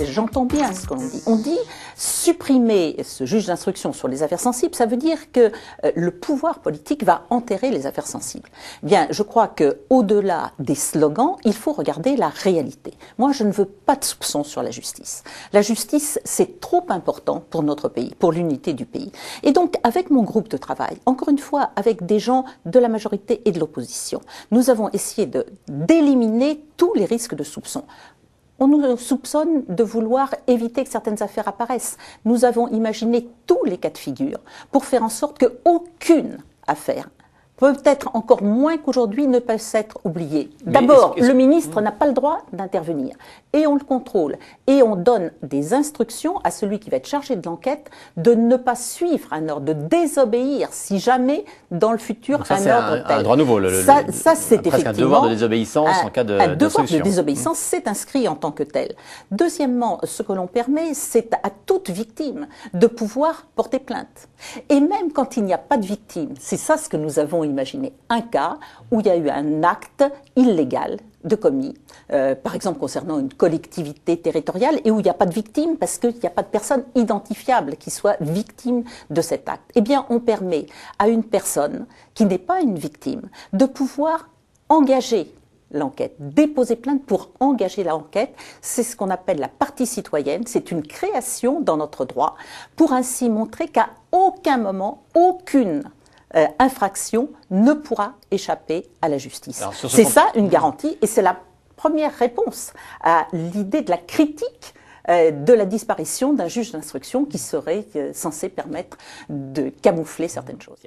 j'entends bien ce que l'on dit. On dit supprimer ce juge d'instruction sur les affaires sensibles, ça veut dire que le pouvoir politique va enterrer les affaires sensibles. Bien, je crois que au-delà des slogans, il faut regarder la réalité. Moi, je ne veux pas de soupçons sur la justice. La justice, c'est trop important pour notre pays, pour l'unité du pays. Et donc, avec mon groupe de travail, encore une fois, avec des gens de la majorité et de l'opposition, nous avons essayé d'éliminer tous les risques de soupçons. On nous soupçonne de vouloir éviter que certaines affaires apparaissent. Nous avons imaginé tous les cas de figure pour faire en sorte qu'aucune affaire, peut-être encore moins qu'aujourd'hui, ne peut être oubliée. D'abord, le ministre n'a pas le droit d'intervenir. Et on le contrôle. Et on donne des instructions à celui qui va être chargé de l'enquête de ne pas suivre un ordre, de désobéir si jamais, dans le futur, ça, un ordre tel. Un droit nouveau. Ça, c'est presque un devoir de désobéissance en cas de un devoir de désobéissance, c'est inscrit en tant que tel. Deuxièmement, ce que l'on permet, c'est à toute victime de pouvoir porter plainte. Et même quand il n'y a pas de victime, c'est ça ce que nous avons imaginé, un cas où il y a eu un acte illégal de commis, par exemple concernant une collectivité territoriale, et où il n'y a pas de victime parce qu'il n'y a pas de personne identifiable qui soit victime de cet acte. Eh bien, on permet à une personne qui n'est pas une victime de pouvoir engager l'enquête, déposer plainte pour engager l'enquête. C'est ce qu'on appelle la partie citoyenne. C'est une création dans notre droit pour ainsi montrer qu'à aucun moment, aucune infraction ne pourra échapper à la justice. C'est ça une garantie, et c'est la première réponse à l'idée de la critique de la disparition d'un juge d'instruction qui serait censé permettre de camoufler certaines choses.